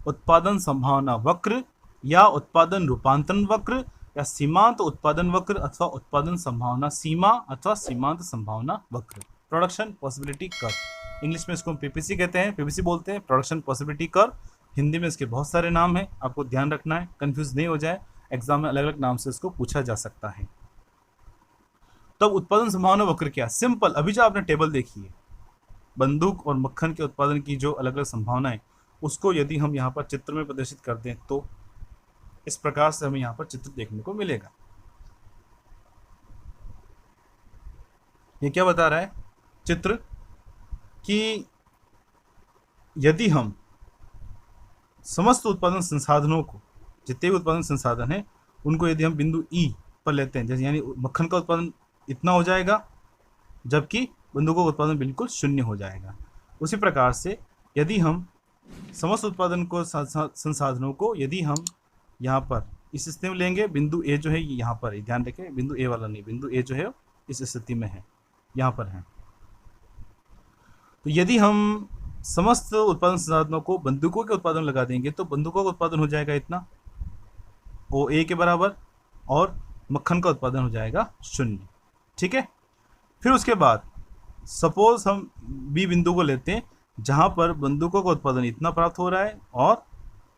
उत्पादन संभावना वक्र या उत्पादन रूपांतरण वक्र या सीमांत उत्पादन वक्र अथवा उत्पादन संभावना सीमा अथवा सीमांत संभावना वक्र। प्रोडक्शन पॉसिबिलिटी कर्व, इंग्लिश में इसको हम पीपीसी कहते हैं, पीपीसी बोलते हैं, प्रोडक्शन पॉसिबिलिटी कर्व। हिंदी में इसके बहुत सारे नाम हैं, आपको ध्यान रखना है, कंफ्यूज नहीं हो जाए, एग्जाम में अलग अलग नाम से इसको पूछा जा सकता है। तब उत्पादन संभावना वक्र क्या? सिंपल, अभी जो आपने टेबल देखी है बंदूक और मक्खन के उत्पादन की जो अलग अलग संभावनाएं, उसको यदि हम यहाँ पर चित्र में प्रदर्शित कर दें तो इस प्रकार से हमें यहाँ पर चित्र देखने को मिलेगा। ये क्या बता रहा है चित्र कि यदि हम समस्त उत्पादन संसाधनों को, जितने भी उत्पादन संसाधन हैं उनको यदि हम बिंदु ई पर लेते हैं, जैसे यानी मक्खन का उत्पादन इतना हो जाएगा जबकि बंदूकों का उत्पादन बिल्कुल शून्य हो जाएगा। उसी प्रकार से यदि हम समस्त उत्पादन को संसाधनों को यदि हम यहाँ पर इस स्थिति में लेंगे, बिंदु ए जो है यहाँ पर, ध्यान रखें बिंदु ए वाला नहीं, बिंदु ए जो है इस स्थिति में है, यहाँ पर है। तो यदि हम समस्त उत्पादन संसाधनों को बंदूकों के उत्पादन लगा देंगे तो बंदूकों का उत्पादन हो जाएगा इतना ओ ए के बराबर और मक्खन का उत्पादन हो जाएगा शून्य। ठीक है, फिर उसके बाद सपोज हम बी बिंदु को लेते हैं जहाँ पर बंदूकों का उत्पादन इतना प्राप्त हो रहा है और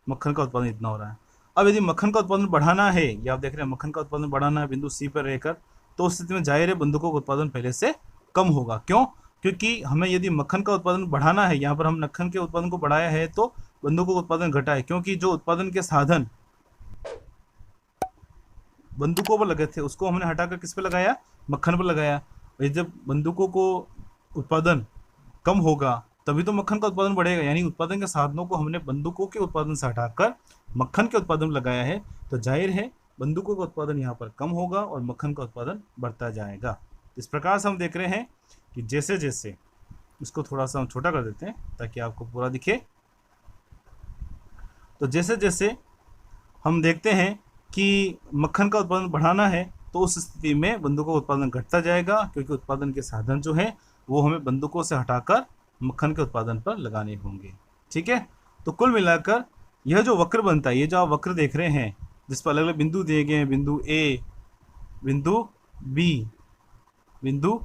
मक्खन का उत्पादन इतना हो रहा है। अब यदि मक्खन का उत्पादन बढ़ाना है, ये आप देख रहे हैं मक्खन का उत्पादन बढ़ाना है बिंदु सी पर रहकर, तो उस स्थिति में जाहिर है बंदूकों का उत्पादन पहले से कम होगा। क्यों? क्योंकि हमें यदि मक्खन का उत्पादन बढ़ाना है, यहाँ पर हम मक्खन के उत्पादन को बढ़ाया है तो बंदूकों का उत्पादन घटा है, क्योंकि जो उत्पादन के साधन बंदूकों पर लगे थे उसको हमने हटाकर किस पे लगाया? मक्खन पर लगाया। जब बंदूकों को उत्पादन कम होगा तभी तो मक्खन का उत्पादन बढ़ेगा, यानी उत्पादन के साधनों को हमने बंदूकों के उत्पादन से हटाकर मक्खन के उत्पादन में लगाया है, तो जाहिर है बंदूकों का उत्पादन यहाँ पर कम होगा और मक्खन का उत्पादन बढ़ता जाएगा। इस प्रकार से हम देख रहे हैं कि जैसे जैसे, इसको थोड़ा सा हम छोटा कर देते हैं ताकि आपको पूरा दिखे, तो जैसे जैसे हम देखते हैं कि मक्खन का उत्पादन बढ़ाना है तो उस स्थिति में बंदूकों का उत्पादन घटता जाएगा, क्योंकि उत्पादन के साधन जो है वो हमें बंदूकों से हटाकर मक्खन के उत्पादन पर लगाने होंगे। ठीक है, तो कुल मिलाकर यह जो वक्र बनता है, ये जो आप वक्र देख रहे हैं जिस पर अलग अलग बिंदु दिए गए हैं, बिंदु ए, बिंदु बी, बिंदु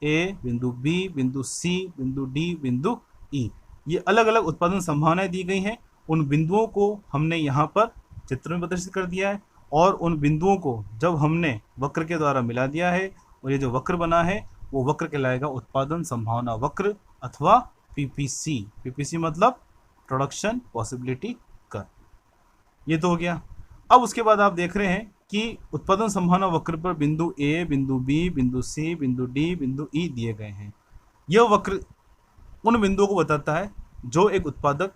ए, बिंदु बी, बिंदु सी, बिंदु डी, बिंदु ई, ये अलग अलग उत्पादन संभावनाएं दी गई हैं। उन बिंदुओं को हमने यहाँ पर चित्र में प्रदर्शित कर दिया है और उन बिंदुओं को जब हमने वक्र के द्वारा मिला दिया है और ये जो वक्र बना है वो वक्र कहलाएगा उत्पादन संभावना वक्र अथवा पीपीसी। पीपीसी मतलब प्रोडक्शन पॉसिबिलिटी कर्व। ये तो हो गया। अब उसके बाद आप देख रहे हैं कि उत्पादन संभावना वक्र पर बिंदु ए, बिंदु बी, बिंदु सी, बिंदु डी, बिंदु ई दिए गए हैं। यह वक्र उन बिंदुओं को बताता है जो एक उत्पादक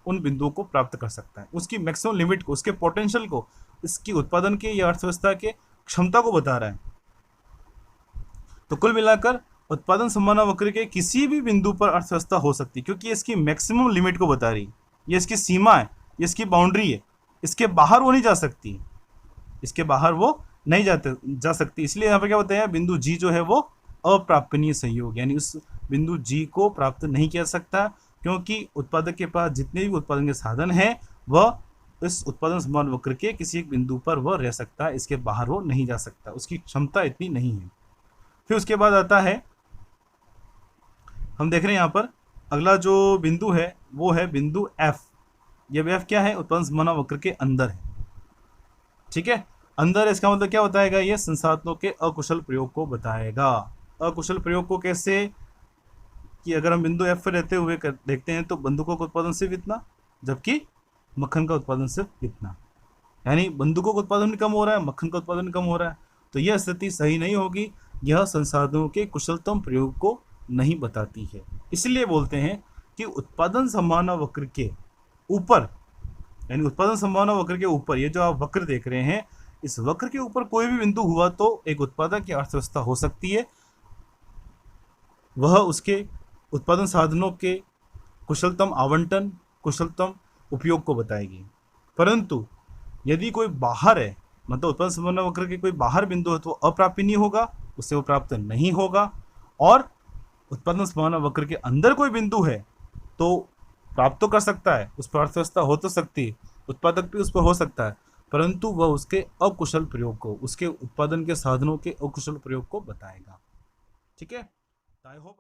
उन बिंदुओं को प्राप्त कर सकता है, उसकी मैक्सिमम लिमिट को, उसके पोटेंशियल को, इसकी उत्पादन के या अर्थव्यवस्था के क्षमता को बता रहा है। तो कुल मिलाकर उत्पादन संभावना वक्र के किसी भी बिंदु पर अर्थव्यवस्था हो सकती है, क्योंकि इसकी मैक्सिमम लिमिट को बता रही है, ये इसकी सीमा है, ये इसकी बाउंड्री है, इसके बाहर वो नहीं जा सकती, इसके बाहर वो नहीं जा सकती। इसलिए यहाँ पर क्या बताया, बिंदु जी जो है वो अप्रापणीय संयोग, यानी उस बिंदु जी को प्राप्त नहीं किया सकता, क्योंकि उत्पादक के पास जितने भी उत्पादन के साधन हैं वह इस उत्पादन संभावना वक्र के किसी एक बिंदु पर वह रह सकता है, इसके बाहर वो नहीं जा सकता, उसकी क्षमता इतनी नहीं है। फिर उसके बाद आता है, हम देख रहे हैं यहाँ पर अगला जो बिंदु है वो है बिंदु एफ। ये एफ क्या है? उत्पादन संभावना वक्र के अंदर है। ठीक है, अंदर, इसका मतलब क्या बताएगा? ये संसाधनों के अकुशल प्रयोग को बताएगा। अकुशल प्रयोग को कैसे? कि अगर हम बिंदु एफ पर रहते हुए देखते हैं तो बंदूकों का उत्पादन सिर्फ इतना, जबकि मक्खन का उत्पादन सिर्फ इतना, यानी बंदूकों का उत्पादन भी कम हो रहा है, मक्खन का उत्पादन कम हो रहा है। तो यह स्थिति सही नहीं होगी, यह संसाधनों के कुशलतम प्रयोग को नहीं बताती है। इसलिए बोलते हैं कि उत्पादन संभावना वक्र के ऊपर, यानी उत्पादन संभावना वक्र के ऊपर, ये जो आप वक्र देख रहे हैं, इस वक्र के ऊपर कोई भी बिंदु हुआ तो एक उत्पादक की अर्थव्यवस्था हो सकती है, वह उसके उत्पादन साधनों के कुशलतम आवंटन, कुशलतम उपयोग को बताएगी। परंतु यदि कोई बाहर है, मतलब उत्पादन संभावना वक्र के कोई बाहर बिंदु है तो अप्रापणीय होगा, उससे वो प्राप्त नहीं होगा। और उत्पादन संभावना वक्र के अंदर कोई बिंदु है तो प्राप्त तो कर सकता है, उस पर अर्थव्यवस्था हो तो सकती है, उत्पादक भी उस पर हो सकता है, परंतु वह उसके अकुशल प्रयोग को, उसके उत्पादन के साधनों के अकुशल प्रयोग को बताएगा। ठीक है, आई होप